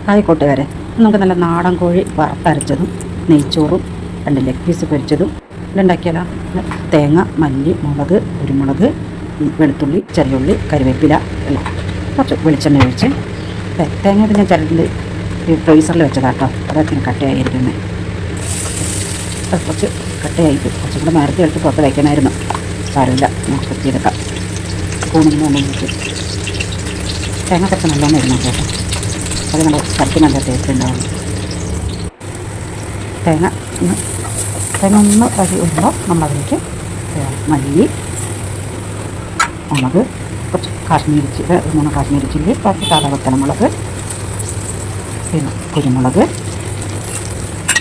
Hi കൂട്ടുകാരെ, നമുക്ക് നല്ല നാടൻ കോഴി വറുത്തരച്ചതും നെയ്ച്ചോറും 2 ലെഗ് പീസ് പൊരിച്ചതും ഉണ്ടാക്കിയാലോ. തേങ്ങ, മല്ലി, മുളക്, കുരുമുളക്, വെളുത്തുള്ളി, ചെറിയുള്ളി, കറിവേപ്പില എല്ലാം കുറച്ച് വെളിച്ചെണ്ണ ഒഴിച്ച് തേങ്ങ ഞാൻ ചിരണ്ടിൽ ഫ്രീസറിൽ വെച്ചതാട്ടോ. അതൊക്കെ കട്ടയായിരിക്കുന്നത്. അത് കുറച്ച് കട്ടയായിട്ട് കുറച്ചും കൂടെ നേരത്തെ എടുത്ത് പുറത്ത് വയ്ക്കണമായിരുന്നു. സാരമില്ല, നമുക്ക് കുത്തിയെടുക്കാം. കൂണിന് തേങ്ങ കുറച്ച് നല്ലോണം ഇടണം കേട്ടോ. അത് നമ്മൾ കറിക്ക് നല്ല ടേസ്റ്റ് ഉണ്ടാവും. തേങ്ങ ഒന്ന് വഴി വരുമ്പോൾ നമ്മളതിലേക്ക് മല്ലി, മുളക്, കുറച്ച് കാശ്മീരി 3 കാശ്മീരി ചില്ലി, കുറച്ച് സാധാ വത്തലമുളക്, പിന്നെ കുരുമുളക്,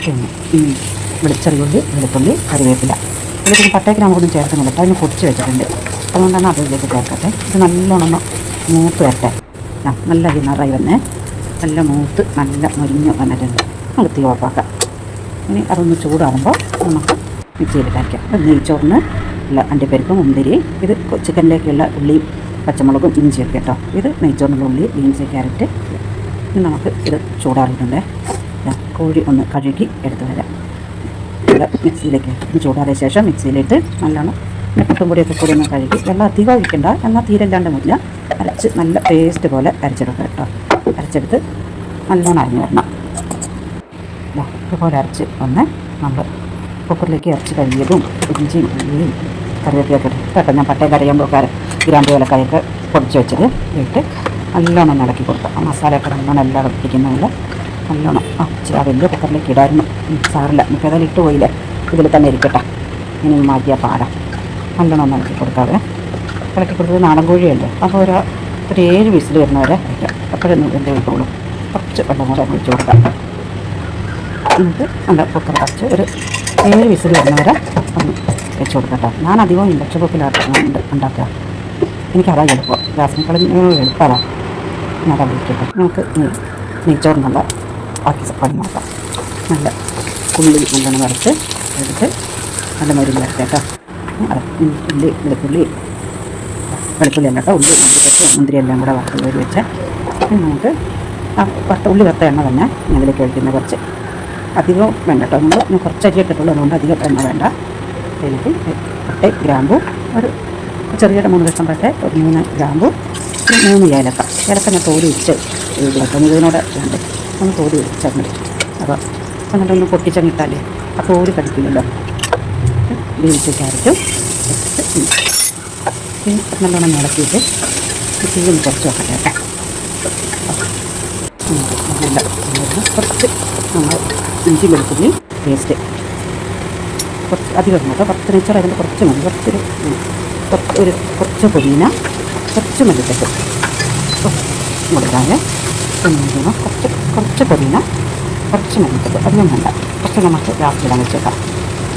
പിന്നെ ചെറിയുള്ളി, വെളുത്തുള്ളി, കറിവേപ്പില. ഇതിലേക്ക് പട്ടയ്ക്ക് നമുക്കൊന്നും ചേർക്കുന്നില്ല. അതിന് പൊടിച്ച് വെച്ചിട്ടുണ്ട്. അതുകൊണ്ടാണ് അതിലേക്ക് ചേർക്കട്ടെ. ഇത് നല്ലോണം മൂത്ത് വരട്ടെ. നല്ല കിണറായി വന്നേ, നല്ല മൂത്ത് നല്ല മുരിഞ്ഞ് വന്നിട്ടുണ്ട്. നമുക്ക് തീ ഓഫാക്കാം. ഇനി അതൊന്ന് ചൂടാകുമ്പോൾ നമുക്ക് മിക്സിയിലിട്ട് അരയ്ക്കാം. നെയ്ച്ചോറിന് ഉള്ള അണ്ടിപ്പരിപ്പ്, മുന്തിരി, ഇത് ചിക്കനിലേക്കുള്ള ഉള്ളിയും പച്ചമുളകും ഇഞ്ചിയൊക്കെ കേട്ടോ. ഇത് നെയ്ച്ചോറിനുള്ള ഉള്ളി, ബീൻസ്, ക്യാരറ്റ്. ഇനി നമുക്ക് ഇത് ചൂടാറിയിട്ടുണ്ട്. കോഴി ഒന്ന് കഴുകി എടുത്ത് വരാം. മിക്സിയിലേക്ക് ഇത് ചൂടാറിയ ശേഷം മിക്സിയിലിട്ട് നല്ലോണം പുട്ടും പൊടിയൊക്കെ കൂടി ഒന്ന് കഴുകി, വെള്ളം അധികം ഒഴിക്കണ്ട, എന്നാൽ തീരല്ലാണ്ട് മുല്ല അരച്ച് നല്ല പേസ്റ്റ് പോലെ അരച്ചെടുക്കുക കേട്ടോ. അരച്ചെടുത്ത് നല്ലോണം അരിഞ്ഞ് വരണം. ഇതുപോലെ അരച്ച് വന്ന് നമ്മൾ കുക്കറിലേക്ക് ഇറച്ചി കഴുകിയതും ഇഞ്ചിയും ഉള്ളിയും കറിവേപ്പിലൊക്കെ കേട്ടോ. ഞാൻ പട്ടയം കറിയുമ്പോൾ ഗ്രാമ്പു ഏലക്കായൊക്കെ പൊടിച്ച് വെച്ചത് ഇട്ട് നല്ലോണം ഇളക്കി കൊടുക്കുക. ആ മസാലയൊക്കെ നല്ലോണം എല്ലാം പിടിക്കുന്നതിൽ നല്ലോണം ആ വലിയ കുക്കറിലേക്ക് ഇടായിരുന്നു. സാറില്ല, നമുക്ക് ഏതായാലും ഇട്ട് പോയില്ലേ, ഇതിൽ തന്നെ ഇരിക്കട്ടെ. ഇനി മാറ്റിയ പാടാം. നല്ലോണം ഇളക്കി കൊടുക്കാതെ. ഇളക്കി കൊടുത്തത് നാടൻ കോഴിയല്ലേ, അപ്പോൾ ഒരു 7 വിസിൽ വരുന്നവരെ വയ്ക്കാം. അപ്പോഴൊന്നും വെന്ത് കിട്ടുള്ളൂ. കുറച്ച് വെള്ളം കൂടെ ഒഴിച്ച് കൊടുക്കാം. എന്നിട്ട് നല്ല കുക്കർ അടച്ച് ഒരു 7 വിസിൽ വരുന്നവരെ ഒന്ന് വെച്ച് കൊടുക്കട്ടെ. ഞാൻ അധികവും ഇൻഡക്ഷൻ കുക്കിലാണ് ഉണ്ടാക്കുക. എനിക്കതാ എളുപ്പം. ഗ്യാസിനേക്കാളും എളുപ്പമാണ്. ഞാൻ അതാ വിളിക്കട്ടെ. നമുക്ക് നെയ്ച്ചോറിനുള്ള ബാക്കി പണി നോക്കാം. നല്ല ഉള്ളി നല്ലോണം വറുത്ത് എടുത്ത് നല്ല മരുന്ന് വരട്ടേട്ടോ. ഉള്ളി, വെളുത്തുള്ളി അല്ല കേട്ടോ, ഉള്ളി മുന്തിരി എല്ലാം കൂടെ വറുത്ത് കയറി വെച്ചാൽ നമുക്ക് ഉള്ളി വറുത്ത എണ്ണ തന്നെ അതിലേക്ക് ഒഴിക്കുന്ന. കുറച്ച് അധികം വേണ്ട കേട്ടോ. നമ്മൾ കുറച്ച് അരി ഇട്ടിട്ടുള്ളൂ, അതുകൊണ്ട് അധികം എണ്ണ വേണ്ട. അതിലേക്ക് പട്ട, ഗ്രാമ്പു, ഒരു ചെറിയ 3 കഷ്ണം പട്ട, 3 ഗ്രാമ്പു, 3 ഏലക്ക. ഞാൻ തോടി ഇടിച്ച് വെക്കാം. ഇതിനോട് വേണ്ട ഒന്ന് തോടി ഇടിച്ചാൽ മതി. അപ്പോൾ എന്നിട്ടൊന്ന് പൊട്ടിച്ചങ്ങിട്ടാലേ ആ തോടി കടിക്കില്ലല്ലോ. ബീൻസ്, ക്യാരറ്റും പിന്നെ നല്ലോണം ഇളക്കിയിട്ട് തീയൊന്ന് കുറച്ച് വെക്കട്ടെ കേട്ടോ. നല്ല കുറച്ച് നമ്മൾ ഇഞ്ചി വെളുത്തുള്ളി പേസ്റ്റ് കുറച്ച് അധികം കേട്ടോ. 10 നെയ്ച്ചോറ് അതിൻ്റെ കുറച്ച് മതി. കുറച്ച് പുതിന, കുറച്ച് മല്ലിച്ചപ്പ് കൊടുക്കാതെ പിന്നെ കുറച്ച് പുതിന, കുറച്ച് മല്ലിച്ചപ്പ്, അധികം വേണ്ട. കുറച്ച് നമുക്ക് ലാസ്റ്റിടാൻ വെച്ചേക്കാം.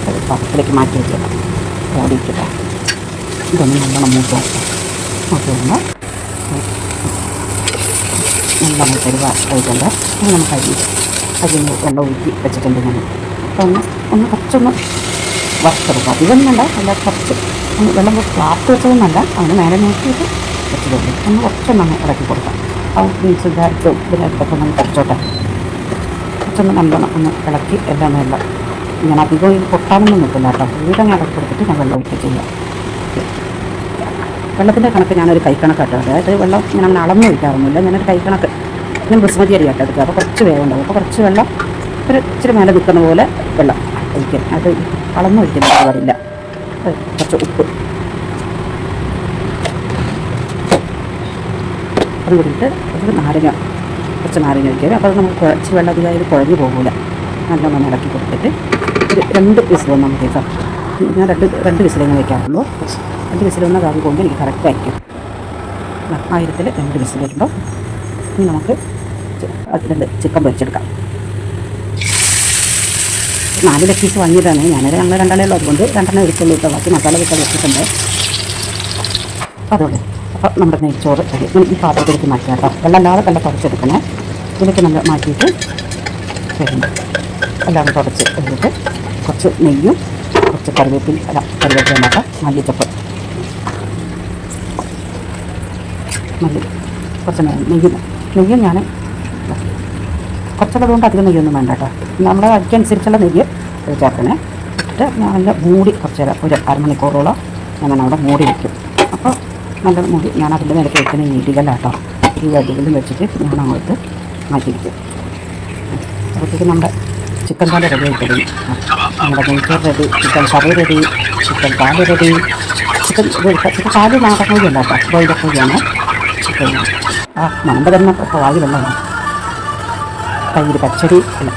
അത് പാത്രത്തിലേക്ക് മാറ്റി വെച്ചേക്കാം. ഓടിയിട്ടിട്ട് ഇതൊന്ന് നല്ലോണം മൂത്ത് വരുമ്പോൾ നല്ലോണം കരുവായിട്ടുണ്ട്. അത് നമുക്ക് അരിഞ്ഞ് വെള്ളം ഊറ്റി വെച്ചിട്ടുണ്ട്. ഞാൻ അപ്പോൾ കുറച്ചൊന്ന് വറുത്തെടുക്കാം. ഇതൊന്നും വേണ്ട, അല്ല കുറച്ച് വെള്ളം വാർത്ത് വെച്ചതൊന്നല്ല, അതിന് നേരെ നോക്കിയിട്ട് വെച്ചതുള്ളൂ. കുറച്ചൊന്ന് ഇളക്കി കൊടുക്കാം. ആ ബീൻസ് ക്യാരറ്റും ഇതിനകത്തൊക്കെ ഒന്ന് കുറച്ചോട്ടെ. കുറച്ചൊന്ന് നല്ലോണം ഒന്ന് ഇളക്കി എല്ലാം എല്ലാം ഞാൻ അധികം ഇത് പൊട്ടാനൊന്നും നിൽക്കില്ല കേട്ടോ. വീടങ്ങ് ഇളക്കി കൊടുത്തിട്ട് ഞാൻ വെള്ളം ഒഴിക്കുക ചെയ്യാം. വെള്ളത്തിൻ്റെ കണക്ക് ഞാനൊരു കൈക്കണക്കാട്ടോ. അതായത് വെള്ളം ഞാൻ അങ്ങനെ അളന്ന് ഒഴിക്കാറൊന്നുമില്ല. ഞാനൊരു കൈക്കണക്ക്. ഞാൻ ബസുമതി അരി ആട്ടോ എടുക്കുക. അപ്പോൾ കുറച്ച് വേഗം ഉണ്ടാവും. അപ്പോൾ കുറച്ച് വെള്ളം ഒരു ഇച്ചിരി മേലെ നിൽക്കുന്ന പോലെ വെള്ളം ഒഴിക്കുക. അത് അളന്ന് ഒഴിക്കുന്ന പാടില്ല. കുറച്ച് ഉപ്പ് അതും കൂടിയിട്ട് കുറച്ച് നാരങ്ങ ഒഴിക്കുക. അപ്പോൾ അത് നമുക്ക് കുറച്ച് വെള്ളം അധികമായത് കുഴഞ്ഞു പോകില്ല. നല്ലോണം ഇളക്കി കൊടുത്തിട്ട് ഒരു 2 വിസിൽ നമുക്ക് കേൾക്കാം. ഞാൻ രണ്ട് വിസിലിങ്ങനെ വയ്ക്കാറുള്ളൂ. 2 വിസിൽ വന്നാൽ ആകുമ്പോൾ എനിക്ക് കറക്റ്റ് ആയിരിക്കും. 1000-ൽ 2 വിസിൽ വരുമ്പോൾ ഇനി നമുക്ക് അതിൽ ചിക്കൻ പൊരിച്ചെടുക്കാം. 4 ലെഗ് പീസ് വാങ്ങിയതാണ്. ഞങ്ങൾ 2 ഉള്ളൂ, അതുകൊണ്ട് 2 എടുത്തുള്ളൂ കേട്ടോ. ബാക്കി മസാല വെക്കാൻ വെച്ചിട്ടുണ്ട്. അതോടെ അപ്പോൾ നമ്മുടെ നെയ്ച്ചോറ് ഈ പാത്രത്തിലേക്ക് മാറ്റാം കേട്ടോ. വെള്ളമല്ലാതെ നല്ല തുടച്ചെടുക്കണേ. ഇതിലേക്ക് നല്ല മാറ്റിയിട്ട് വരുന്നുണ്ട്. എല്ലാം തുടച്ച് എടുത്തിട്ട് കുറച്ച് നെയ്യും കുറച്ച് കറിവേപ്പില നോക്കാം. മല്ലിച്ചപ്പ് കുറച്ച് നെയ്യും ഞാൻ കുറച്ചുള്ളതുകൊണ്ട് അധികം നെയ്യൊന്നും വേണ്ട കേട്ടോ. നമ്മുടെ അരിക്കനുസരിച്ചുള്ള നെയ്യ് ചേർക്കണേ. ഇട്ടിട്ട് നല്ല മൂടി കുറച്ച് നേരം ഒരു അരമണിക്കൂറോളം ഞാൻ അവിടെ മൂടി വയ്ക്കും. അപ്പോൾ നല്ല മൂടി ഞാൻ അതിൻ്റെ നിലയ്ക്ക് വെക്കുന്ന ഈ ഇടികലാട്ടോ. ഈ അടികളിൽ വെച്ചിട്ട് ഞാൻ അങ്ങോട്ട് മാറ്റിയിരിക്കും. അപ്പോഴത്തേക്ക് നമ്മുടെ ചിക്കൻ കാല് റെഡി ആയി തുടങ്ങി. നമ്മുടെ നെയ്ച്ചോറ് റെഡി, ചിക്കൻ കറി റെഡി, ചിക്കൻ കാല് റെഡി. ചിക്കൻ കാല് നാടൻ കോഴിയല്ല കേട്ടോ, ബോയിലർ കോഴിയാണ്. ചിക്കൻ ആ നമ്മുടെ തന്നെ വായി വെള്ളമാണ്. തൈര് പച്ചടി അല്ല